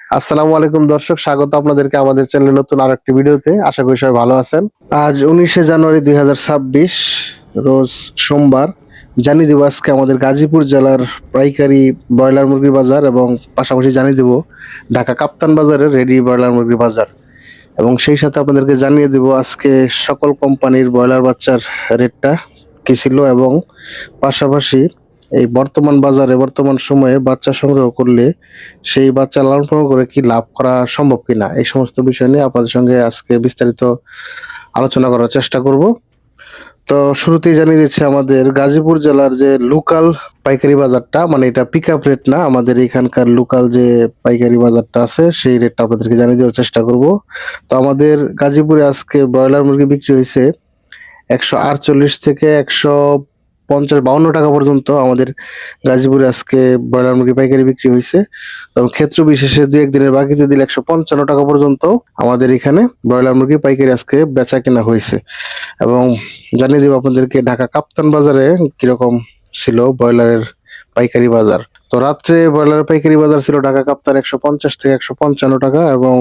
আসসালামু আলাইকুম দর্শক, স্বাগত আপনাদেরকে আমাদের চ্যানেলে নতুন আরেকটি ভিডিওতে। আশা করি সবাই ভালো আছেন। আজ 19শে জানুয়ারি 2026 রোজ সোমবার। জানিয়ে দেব আজকে আমাদের গাজীপুর জেলার পাইকারি ব্রয়লার মুরগির বাজার এবং পাশাপাশি জানিয়ে দেব ঢাকা কাপ্তান বাজারের রেডি ব্রয়লার মুরগির বাজার, এবং সেই সাথে আপনাদেরকে জানিয়ে দেব আজকে সকল কোম্পানির ব্রয়লার বাচ্চার রেটটা কি ছিল, এবং পাশাপাশি এই বর্তমান বাজারে বর্তমান সময়ে বাচ্চা সংগ্রহ করলে সেই বাচ্চা লালন পালন করে কি লাভ করা সম্ভব কিনা, এই সমস্ত বিষয় নিয়ে আপনাদের সঙ্গে আজকে বিস্তারিত আলোচনা করার চেষ্টা করব। তো শুরুতেই জানিয়ে দিচ্ছি আমাদের গাজীপুর জেলার যে লোকাল পাইকারি বাজারটা, মানে এটা পিক আপ রেট না, আমাদের এখানকার লোকাল যে পাইকারি বাজারটা আছে সেই রেটটা আপনাদেরকে জানিয়ে দেওয়ার চেষ্টা করব। তো আমাদের গাজীপুরে আজকে ব্রয়লার মুরগি বিক্রি হয়েছে 148 থেকে 150-52 টাকা পর্যন্ত। আমাদের গাজীপুরে আজকে ব্রয়লার মুরগি পাইকারি বিক্রি হয়েছে, এবং ক্ষেত্র বিশেষে দুই একদিনের বাকিতে দিলে 155 টাকা পর্যন্ত আমাদের এখানে ব্রয়লার মুরগি পাইকারি আজকে বেচা কেনা হয়েছে। এবং জানিয়ে দেব আপনাদেরকে ঢাকা কাপ্তান বাজারে কিরকম ছিল ব্রয়লারের পাইকারি বাজার। তো রাত্রে ব্রয়লারের পাইকারি বাজার ছিল ঢাকা কাপ্তান 150 থেকে 155 টাকা, এবং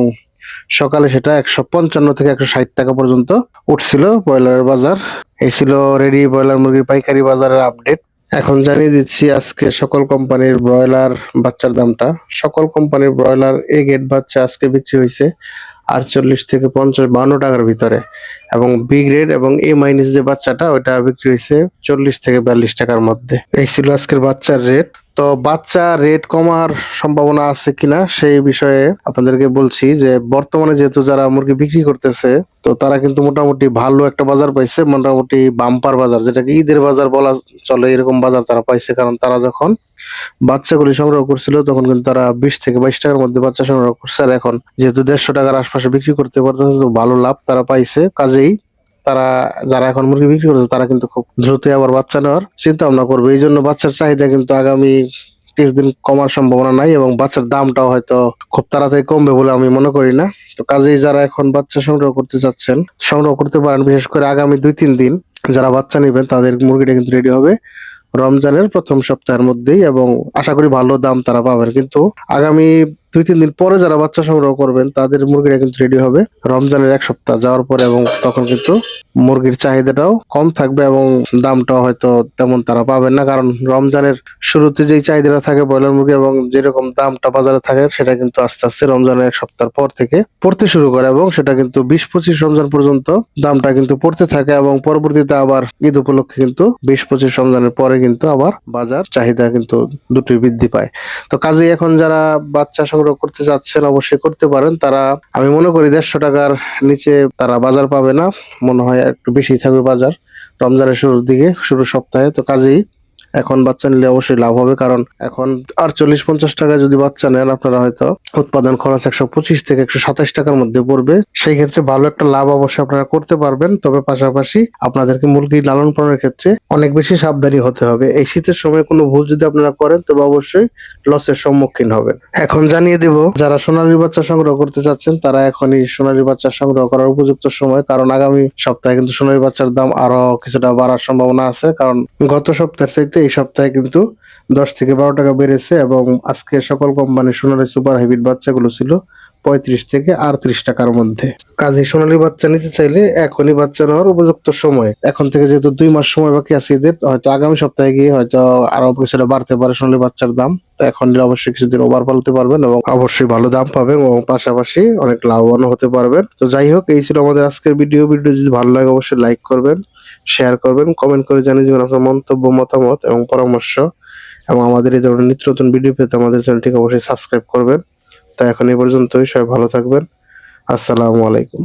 সকালে সেটা 155 থেকে 160 টাকা পর্যন্ত উঠছিল ব্রয়লারের বাজার। এই ছিল রেডি ব্রয়লার মুরগির পাইকারি বাজারের আপডেট। এখন জানিয়ে দিচ্ছি আজকে সকল কোম্পানির ব্রয়লার বাচ্চার দামটা। সকল কোম্পানির ব্রয়লার এ গ্রেড বাচ্চা আজকে বিক্রি হয়েছে 48 থেকে 50-52 টাকার ভিতরে, এবং বি গ্রেড এবং এ মাইনাস যে বাচ্চাটা ওটা বিক্রি হয়েছে 40 থেকে 42 টাকার মধ্যে। এই ছিল আজকের বাচ্চার রেট। তো বাচ্চা রেট কমার সম্ভাবনা আছে কিনা সেই বিষয়ে আপনাদেরকে বলছি যে বর্তমানে যেহেতু যারা মুরগি বিক্রি করতেছে, তো তারা কিন্তু মোটামুটি ভালো একটা বাজার পাইছে, মোটামুটি বাম্পার বাজার, যেটাকে ঈদের বাজার বলা চলে, এরকম বাজার তারা পাইছে। কারণ তারা যখন বাচ্চাগুলি সংগ্রহ করছিল তখন কিন্তু তারা 20 থেকে 22 টাকার মধ্যে বাচ্চা সংগ্রহ করছে, আর এখন যেহেতু 150 টাকার আশপাশে বিক্রি করতে পারতেছে, তো ভালো লাভ তারা পাইছে। কাজেই তারা, যারা এখন মুরগি বিক্রি করছে, তারা কিন্তু খুব দ্রুতই আবার বাচ্চা নেওয়ার চিন্তা ভাবনা করবে। এই জন্য বাচ্চার চাহিদা কিন্তু আগামী কিছুদিন কমার সম্ভাবনা নাই, এবং বাচ্চার দামটাও হয়তো খুব তাড়াতাড়ি কমবে বলে আমি মনে করি না। তো কাজেই যারা এখন বাচ্চা সংগ্রহ করতে চাচ্ছেন সংগ্রহ করতে পারেন। বিশেষ করে আগামী 2-3 দিন যারা বাচ্চা নেবেন তাদের মুরগিটা কিন্তু রেডি হবে রমজানের প্রথম সপ্তাহের মধ্যেই, এবং আশা করি ভালো দাম তারা পাবেন। কিন্তু আগামী 2-3 দিন পরে যারা বাচ্চা সংগ্রহ করবেন তাদের মুরগিটা কিন্তু রেডি হবে রমজানের 1 সপ্তাহ যাওয়ার পরে, এবং তখন কিন্তু মুরগির চাহিদাটাও কম থাকবে এবং দামটাও হয়তো তেমন তারা পাবেন না। কারণ রমজানের শুরুতে যেই চাহিদাটা থাকে ব্রয়লার মুরগি এবং যেরকম দামটা বাজারে থাকে, সেটা কিন্তু আস্তে আস্তে রমজানের 1 সপ্তাহ পর থেকে পড়তে শুরু করে, এবং সেটা কিন্তু 20-25 রমজান পর্যন্ত দামটা কিন্তু পড়তে থাকে, এবং পরবর্তীতে আবার ঈদ উপলক্ষে কিন্তু 20-25 রমজানের পরে কিন্তু আবার বাজার চাহিদা কিন্তু দুটোই বৃদ্ধি পায়। তো কাজেই এখন যারা বাচ্চা সংগ্রহ করতে চাচ্ছেন অবশ্যই করতে পারেন। তারা, আমি মনে করি 150 টাকার নিচে তারা বাজার পাবে না, মনে হয় একটু বেশি থাকবে বাজার রমজানের শুরুর দিকে, শুরু সপ্তাহে। তো কাজেই এখন বাচ্চা নিলে অবশ্যই লাভ হবে, কারণ এখন 48-50 টাকায় যদি বাচ্চা নেন আপনারা, হয়তো উৎপাদন খরচ 125 থেকে 127 টাকার মধ্যে পড়বে। সেই ক্ষেত্রে ভালো একটা লাভ অবশ্যই আপনারা করতে পারবেন। তবে পাশাপাশি আপনাদেরকে মুরগি লালন পালনের ক্ষেত্রে অনেক বেশি সাবধানী হতে হবে। এই শীতের সময় কোনো ভুল যদি আপনারা করেন তবে অবশ্যই লসের সম্মুখীন হবেন। এখন জানিয়ে দেব যারা সোনালী বাচ্চা সংগ্রহ করতে চাচ্ছেন তারা এখনই সোনালী বাচ্চা সংগ্রহ করার উপযুক্ত সময়, কারণ আগামী সপ্তাহে কিন্তু সোনালী বাচ্চার দাম আরো কিছুটা বাড়ার সম্ভাবনা আছে। কারণ গত সপ্তাহের চাইতে এই সপ্তাহে কিন্তু 10 থেকে 12 টাকা বেড়েছে, এবং আজকে সকল কোম্পানির সোনালী সুপার হাইব্রিড বাচ্চাগুলো ছিল 35 থেকে 38 টাকার মধ্যে। কাজে সোনালী বাচ্চা নিতে চাইলে এখনই বাচ্চা নেওয়ার উপযুক্ত সময়। এখন থেকে যেহেতু 2 মাস সময় বাকি আছে ঈদের, হয়তো আগামী সপ্তাহে গিয়ে হয়তো আরো কিছুটা বাড়তে পারে সোনালী বাচ্চার দাম। তো এখন নিলে অবশ্যই কিছুদিন ওভার পালতে পারবেন এবং অবশ্যই ভালো দাম পাবেন, এবং পাশাপাশি অনেক লাভবান হতে পারবেন। তো যাই হোক, এই ছিল আমাদের আজকের ভিডিও যদি ভালো লাগে অবশ্যই লাইক করবেন, শেয়ার করবেন, কমেন্ট করে জানিয়ে দিবেন আপনার মন্তব্য, মতামত এবং পরামর্শ। এবং আমাদের এই ধরনের নিত্য নতুন ভিডিও পেতে আমাদের চ্যানেলটিকে অবশ্যই সাবস্ক্রাইব করবেন। তো এখন এই পর্যন্তই, সবাই ভালো থাকবেন। আসসালামু আলাইকুম।